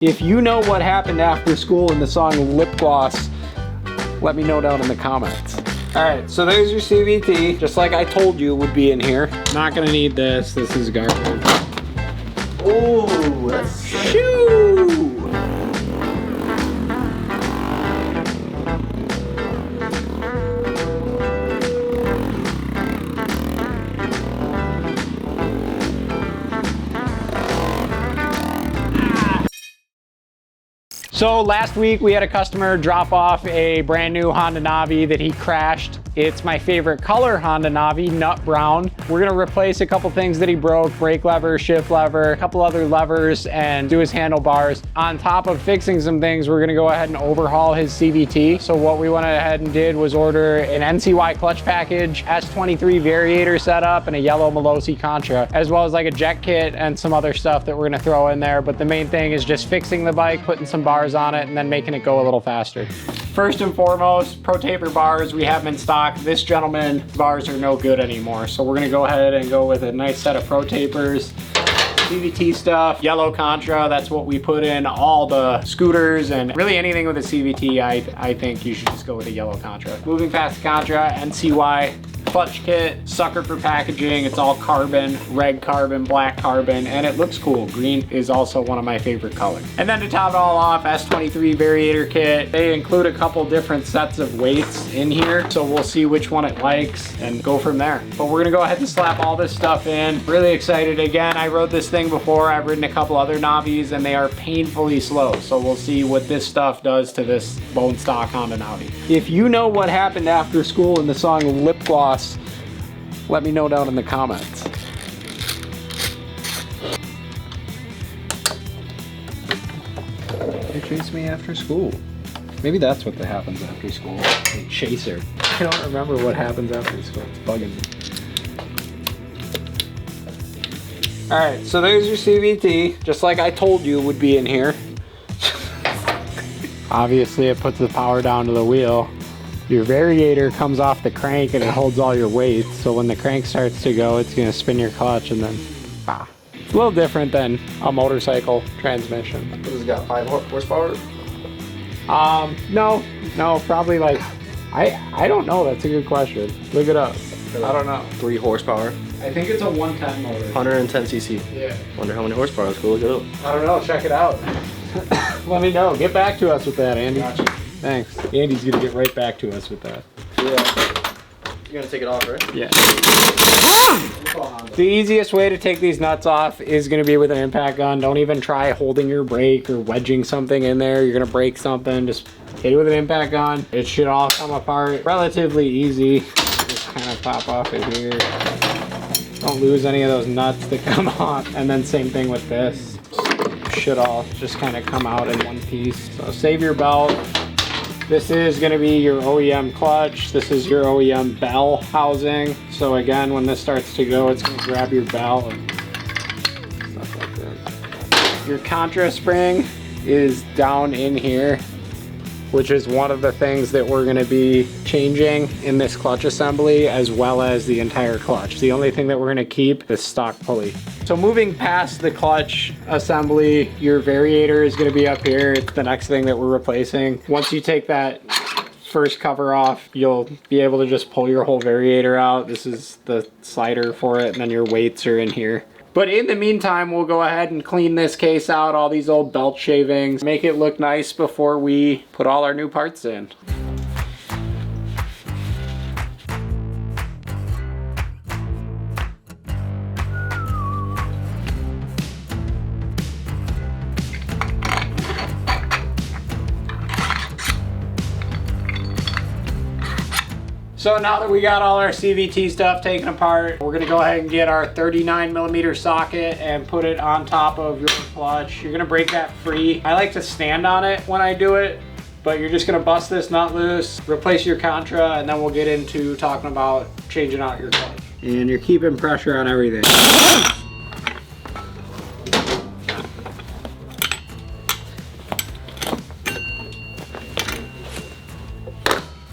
If you know what happened after school in the song Lip Gloss, let me know down in the comments. All right, so there's your CVT, just like I told you would be in here. Not gonna need this, this is garbage. Oh, that's Shoo! So last week we had a customer drop off a brand new Honda Navi that he crashed. It's my favorite color Honda Navi, nut brown. We're gonna replace a couple things that he broke, brake lever, shift lever, a couple other levers, and do his handlebars. On top of fixing some things, we're gonna go ahead and overhaul his CVT. So what we went ahead and did was order an NCY clutch package, S23 variator setup, and a yellow Malossi Contra, as well as like a jet kit and some other stuff that we're gonna throw in there. But the main thing is just fixing the bike, putting some bars on it, and then making it go a little faster. First and foremost, Pro Taper bars, we have them in stock. This gentleman's bars are no good anymore, so we're gonna go ahead and go with a nice set of Pro Tapers. CVT stuff, yellow Contra, that's what we put in all the scooters, and really anything with a CVT, I think you should just go with a yellow Contra. Moving past the Contra, NCY clutch kit, sucker for packaging. It's all carbon, red carbon, black carbon, and it looks cool. Green is also one of my favorite colors. And then to top it all off, S23 variator kit. They include a couple different sets of weights in here, so we'll see which one it likes and go from there. But we're gonna go ahead and slap all this stuff in. Really excited. Again, I rode this thing before. I've ridden a couple other Navis and they are painfully slow. So we'll see what this stuff does to this bone stock Honda Navi. If you know what happened after school in the song Lip Gloss, let me know down in the comments. They chase me after school. Maybe that's what happens after school. They chase her. I don't remember what happens after school. It's bugging me. All right, so there's your CVT, just like I told you would be in here. Obviously, it puts the power down to the wheel. Your variator comes off the crank and it holds all your weight. So when the crank starts to go, it's gonna spin your clutch and then, It's a little different than a motorcycle transmission. What has it got, 5 horsepower? No, probably like, I don't know, that's a good question. Look it up. I don't know. 3 horsepower. I think it's a 110 motor. 110 cc. Yeah. Wonder how many horsepower. Let's go look it up. I don't know, check it out. Let me know, get back to us with that, Andy. Gotcha. Thanks. Andy's gonna get right back to us with that. Yeah. You're gonna take it off, right? Yeah. The easiest way to take these nuts off is gonna be with an impact gun. Don't even try holding your brake or wedging something in there. You're gonna break something, just hit it with an impact gun. It should all come apart relatively easy. Just kind of pop off of here. Don't lose any of those nuts that come off. And then same thing with this. Should all just kind of come out in one piece. So save your belt. This is going to be your OEM clutch. This is your OEM bell housing. So again, when this starts to go, it's going to grab your bell and stuff like that. Your Contra spring is down in here, which is one of the things that we're going to be changing in this clutch assembly, as well as the entire clutch. The only thing that we're going to keep is stock pulley. So moving past the clutch assembly, your variator is going to be up here. It's the next thing that we're replacing. Once you take that first cover off, you'll be able to just pull your whole variator out. This is the slider for it, and then your weights are in here. But in the meantime, we'll go ahead and clean this case out, all these old belt shavings, make it look nice before we put all our new parts in. So now that we got all our CVT stuff taken apart, we're gonna go ahead and get our 39mm socket and put it on top of your clutch. You're gonna break that free. I like to stand on it when I do it, but you're just gonna bust this nut loose, replace your Contra, and then we'll get into talking about changing out your clutch. And you're keeping pressure on everything.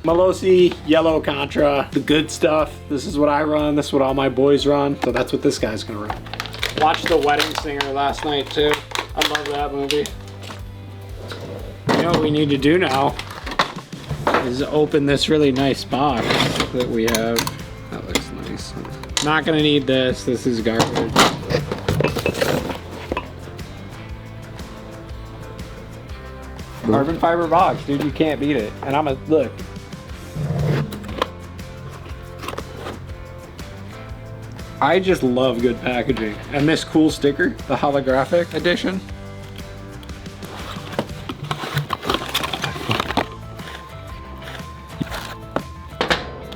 Malossi yellow Contra, the good stuff. This is what I run, this is what all my boys run, so that's what this guy's gonna run. Watched The Wedding Singer last night too. I love that movie. You know what we need to do now is open this really nice box that we have. That looks nice. Not gonna need this. This is garbage. Carbon fiber box, dude, you can't beat it. And look. I just love good packaging. And this cool sticker, the holographic edition.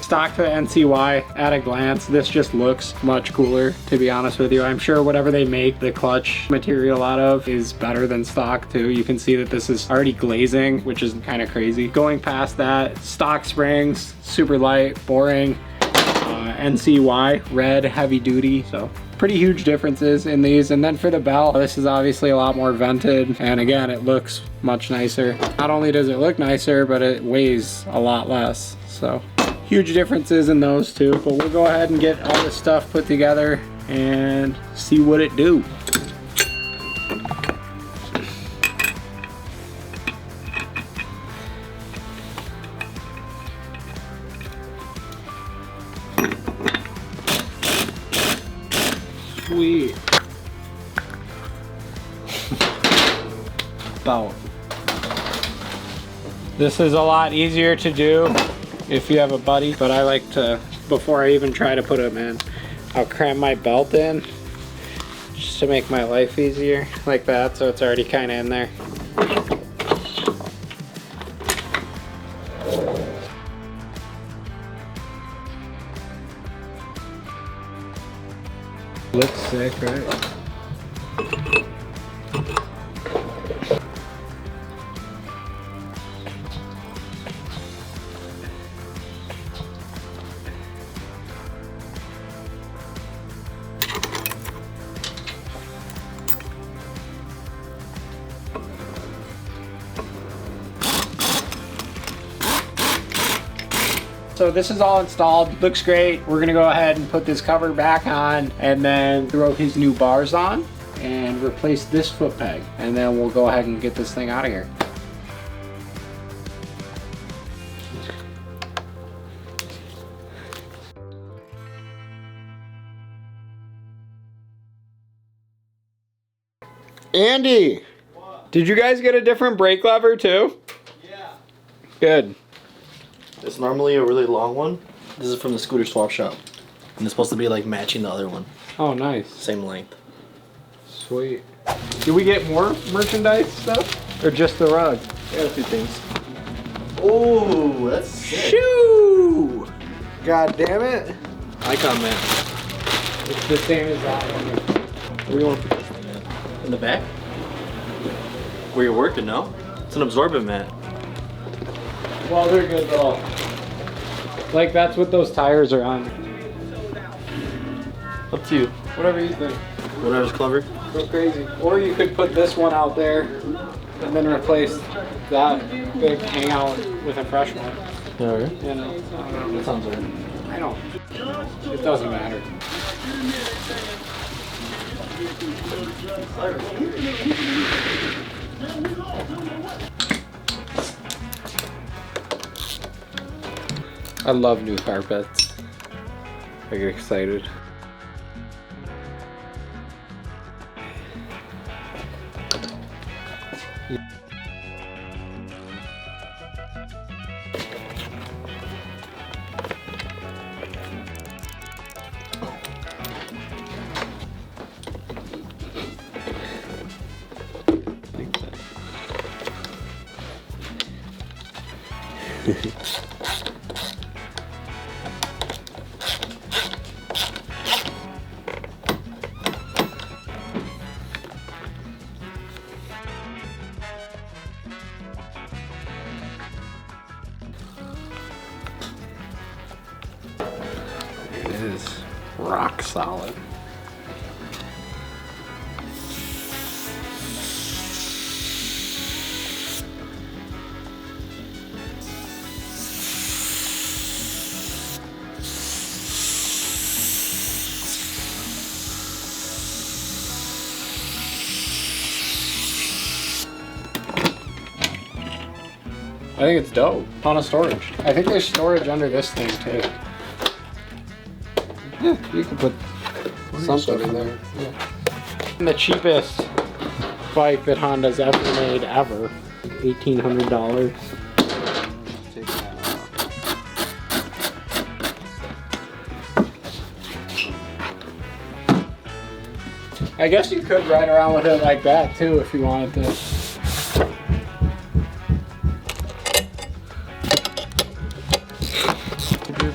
Stock to the NCY at a glance, this just looks much cooler, to be honest with you. I'm sure whatever they make the clutch material out of is better than stock too. You can see that this is already glazing, which is kind of crazy. Going past that, stock springs, super light, boring. NCY, red, heavy duty, so pretty huge differences in these. And then for the belt, this is obviously a lot more vented, and again, it looks much nicer. Not only does it look nicer, but it weighs a lot less, so huge differences in those two. But we'll go ahead and get all this stuff put together and see what it do. Sweet. Belt. This is a lot easier to do if you have a buddy, but I like to, before I even try to put them in, I'll cram my belt in just to make my life easier, like that, so it's already kind of in there. Looks sick, right? So this is all installed, looks great. We're gonna go ahead and put this cover back on and then throw his new bars on and replace this foot peg. And then we'll go ahead and get this thing out of here. Andy, what? Did you guys get a different brake lever too? Yeah. Good. It's normally a really long one. This is from the scooter swap shop. And it's supposed to be like matching the other one. Oh, nice. Same length. Sweet. Did we get more merchandise stuff? Or just the rug? Yeah, a few things. Oh, that's sick. Shoo! God damn it. Icon mat. It's the same as that one. Where do you want to put this thing at? In the back? Where you're working, no? It's an absorbent mat. Well, they're good though. Like, that's what those tires are on. Up to you. Whatever you think. Whatever's clever. Go crazy. Or you could put this one out there and then replace that big hangout with a fresh one. Yeah, right? You know, That sounds right. I don't. It doesn't matter. I love new carpets. I get excited. It is rock solid. I think it's dope. Ton of storage. I think there's storage under this thing too. Yeah, you can put something in there. Yeah. The cheapest bike that Honda's ever made ever. $1,800. Take that out. I guess you could ride around with it like that too if you wanted to.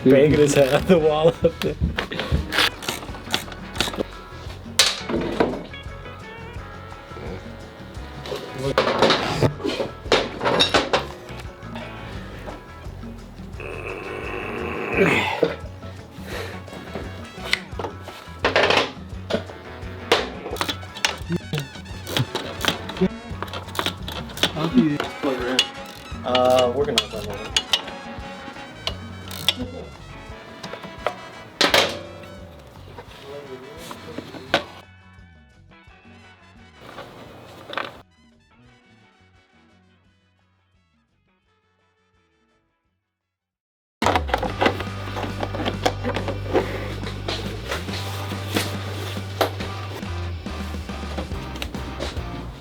Banging his head on the wall up there. Plug her in. Working on that one.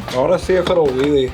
I want to see if it'll wheelie.